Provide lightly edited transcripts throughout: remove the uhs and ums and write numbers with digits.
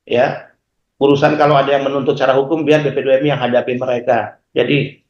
ya. Urusan kalau ada yang menuntut secara hukum, biar BP2MI yang hadapi mereka. Jadi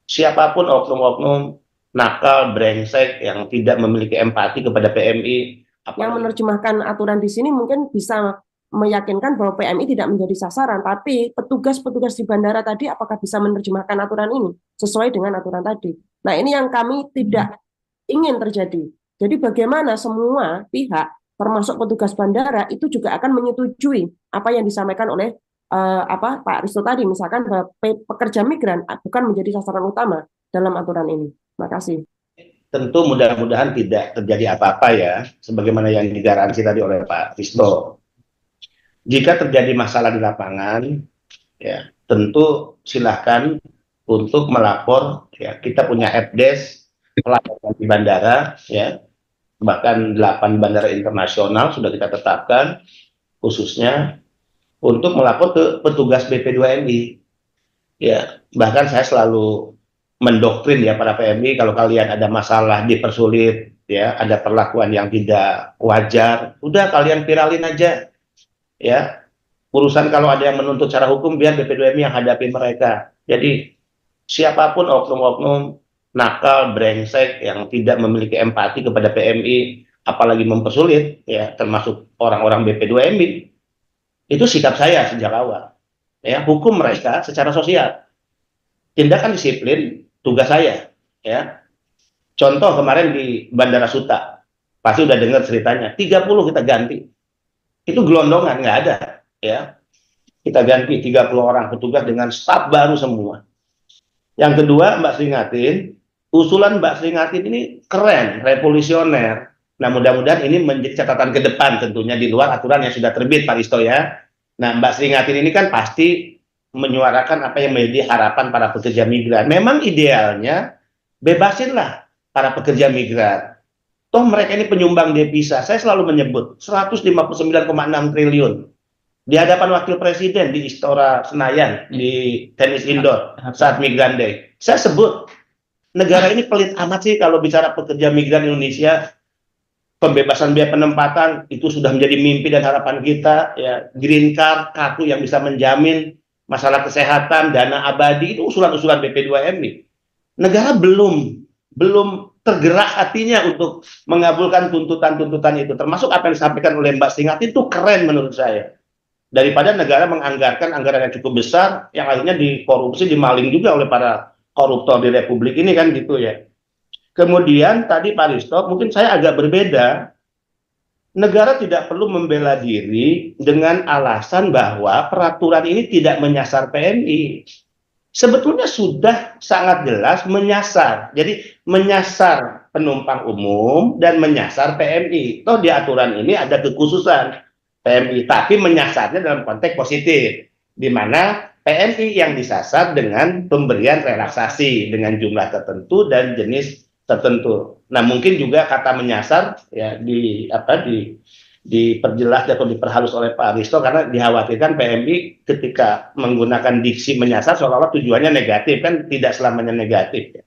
siapapun oknum-oknum nakal, brengsek, yang tidak memiliki empati kepada PMI, Yang apalagi menerjemahkan aturan di sini mungkin bisa meyakinkan bahwa PMI tidak menjadi sasaran, tapi petugas-petugas di bandara tadi apakah bisa menerjemahkan aturan ini sesuai dengan aturan tadi? Nah, ini yang kami tidak ingin terjadi. Jadi bagaimana semua pihak, termasuk petugas bandara, itu juga akan menyetujui apa yang disampaikan oleh Pak Risto tadi, misalkan bahwa pekerja migran bukan menjadi sasaran utama dalam aturan ini. Terima kasih. tentu mudah-mudahan tidak terjadi apa-apa ya, sebagaimana yang digaransi tadi oleh Pak Risto. Jika terjadi masalah di lapangan, ya tentu silahkan untuk melapor. Ya, kita punya helpdesk pelayanan di bandara, ya bahkan 8 bandara internasional sudah kita tetapkan khususnya untuk melapor ke petugas BP2MI. Ya, bahkan saya selalu mendoktrin ya para PMI, kalau kalian ada masalah dipersulit, ya ada perlakuan yang tidak wajar, udah kalian viralin aja, ya. Urusan kalau ada yang menuntut secara hukum, biar BP2MI yang hadapi mereka. Jadi siapapun oknum-oknum nakal, brengsek, yang tidak memiliki empati kepada PMI, apalagi mempersulit, ya termasuk orang-orang BP2MI, itu sikap saya sejak awal. Ya, hukum mereka secara sosial. Tindakan disiplin tugas saya. Ya, contoh kemarin di Bandara Suta, pasti udah dengar ceritanya. 30 kita ganti. Itu gelondongan, nggak ada. Ya, kita ganti 30 orang petugas dengan staf baru semua. Yang kedua, Mbak Sringatin, usulan Mbak Sringatin ini keren, revolusioner. Nah, mudah-mudahan ini menjadi catatan ke depan tentunya di luar aturan yang sudah terbit, Pak Risto ya. Nah, Mbak Sringatin ini kan pasti menyuarakan apa yang menjadi harapan para pekerja migran. Memang idealnya bebasinlah para pekerja migran. Toh mereka ini penyumbang devisa. Saya selalu menyebut 159,6 triliun di hadapan wakil presiden di Istora Senayan di tenis indoor saat Migran Day. Saya sebut negara ini pelit amat sih kalau bicara pekerja migran Indonesia. Pembebasan biaya penempatan itu sudah menjadi mimpi dan harapan kita, ya. Green card, kartu yang bisa menjamin masalah kesehatan, dana abadi, itu usulan-usulan BP2MI. Negara belum tergerak hatinya untuk mengabulkan tuntutan-tuntutan itu, termasuk apa yang disampaikan oleh Mbak Singati itu keren menurut saya. Daripada negara menganggarkan anggaran yang cukup besar, yang akhirnya dikorupsi, dimaling juga oleh para koruptor di Republik ini kan gitu ya. Kemudian tadi Pak Risto, mungkin saya agak berbeda. Negara tidak perlu membela diri dengan alasan bahwa peraturan ini tidak menyasar PMI. Sebetulnya sudah sangat jelas menyasar. Jadi menyasar penumpang umum dan menyasar PMI. Toh di aturan ini ada kekhususan PMI, tapi menyasarnya dalam konteks positif, di mana PMI yang disasar dengan pemberian relaksasi dengan jumlah tertentu dan jenis tertentu. Nah, mungkin juga kata menyasar ya diperjelas atau diperhalus oleh Pak Risto, karena dikhawatirkan PMI ketika menggunakan diksi menyasar seolah-olah tujuannya negatif, kan tidak selamanya negatif ya.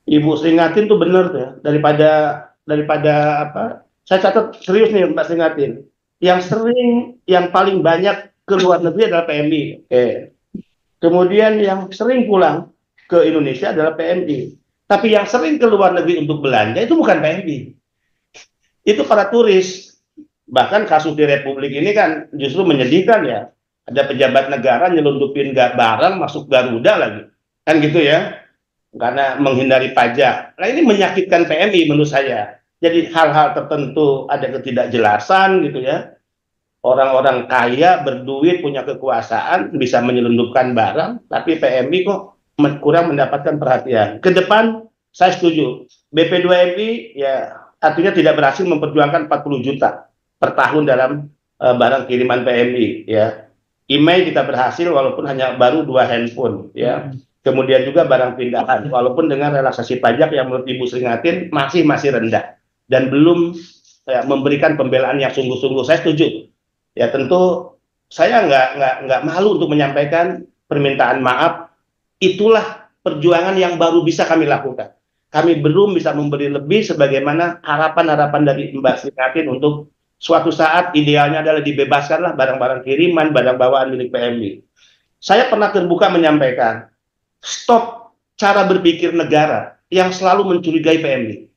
Ibu Seringatin tuh benar tuh ya. Daripada apa? Saya catat serius nih Mbak Seringatin. Yang paling banyak ke luar negeri adalah PMI. Oke. Kemudian yang sering pulang ke Indonesia adalah PMI. Tapi yang sering ke luar negeri untuk belanja itu bukan PMI. Itu para turis. Bahkan kasus di Republik ini kan justru menyedihkan ya. Ada pejabat negara nyelundupin barang masuk Garuda lagi. Kan gitu ya. Karena menghindari pajak. Nah, ini menyakitkan PMI menurut saya. Jadi hal-hal tertentu ada ketidakjelasan gitu ya. Orang-orang kaya berduit punya kekuasaan bisa menyelundupkan barang, tapi PMI kok kurang mendapatkan perhatian. Ke depan saya setuju. BP2MI ya artinya tidak berhasil memperjuangkan 40 juta per tahun dalam barang kiriman PMI ya. Email kita berhasil walaupun hanya baru 2 handphone ya. Kemudian juga barang pindahan walaupun dengan relaksasi pajak yang menurut Ibu Seringatin masih rendah dan belum ya, memberikan pembelaan yang sungguh-sungguh. Saya setuju. Ya tentu saya nggak malu untuk menyampaikan permintaan maaf. Itulah perjuangan yang baru bisa kami lakukan. Kami belum bisa memberi lebih sebagaimana harapan-harapan dari Mbak Sri Katin untuk Suatu saat idealnya adalah dibebaskanlah barang-barang kiriman, barang bawaan milik PMI. Saya pernah terbuka menyampaikan, stop cara berpikir negara yang selalu mencurigai PMI.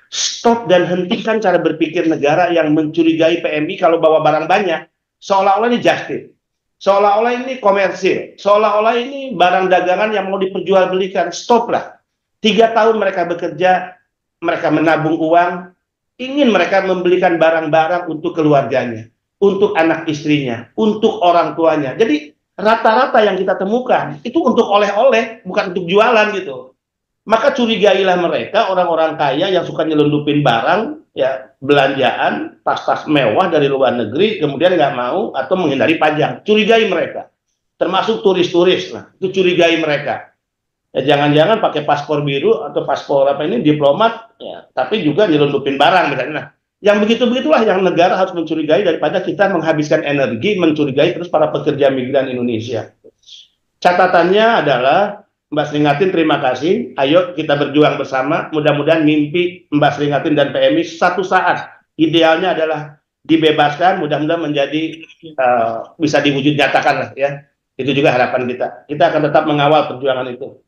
Stop dan hentikan cara berpikir negara yang mencurigai PMI kalau bawa barang banyak. Seolah-olah ini justice. Seolah-olah ini komersil. Seolah-olah ini barang dagangan yang mau diperjualbelikan. Stoplah. 3 tahun mereka bekerja, mereka menabung uang, ingin mereka membelikan barang-barang untuk keluarganya, untuk anak istrinya, untuk orang tuanya. Jadi rata-rata yang kita temukan itu untuk oleh-oleh, bukan untuk jualan gitu. Maka curigailah mereka, orang-orang kaya yang suka nyelundupin barang, ya belanjaan, tas-tas mewah dari luar negeri, kemudian nggak mau atau menghindari pajak. Curigai mereka, termasuk turis-turis lah, itu curigai mereka. Ya, jangan-jangan pakai paspor biru atau paspor apa ini diplomat, ya, tapi juga nyelundupin barang misalnya. Nah, yang begitu-begitulah yang negara harus mencurigai daripada kita menghabiskan energi mencurigai terus para pekerja migran Indonesia. Catatannya adalah Mbak Sringatin terima kasih. Ayo kita berjuang bersama. Mudah-mudahan mimpi Mbak Sringatin dan PMI satu saat idealnya adalah dibebaskan. Mudah-mudahan menjadi bisa diwujud nyatakan lah ya. Itu juga harapan kita. Kita akan tetap mengawal perjuangan itu.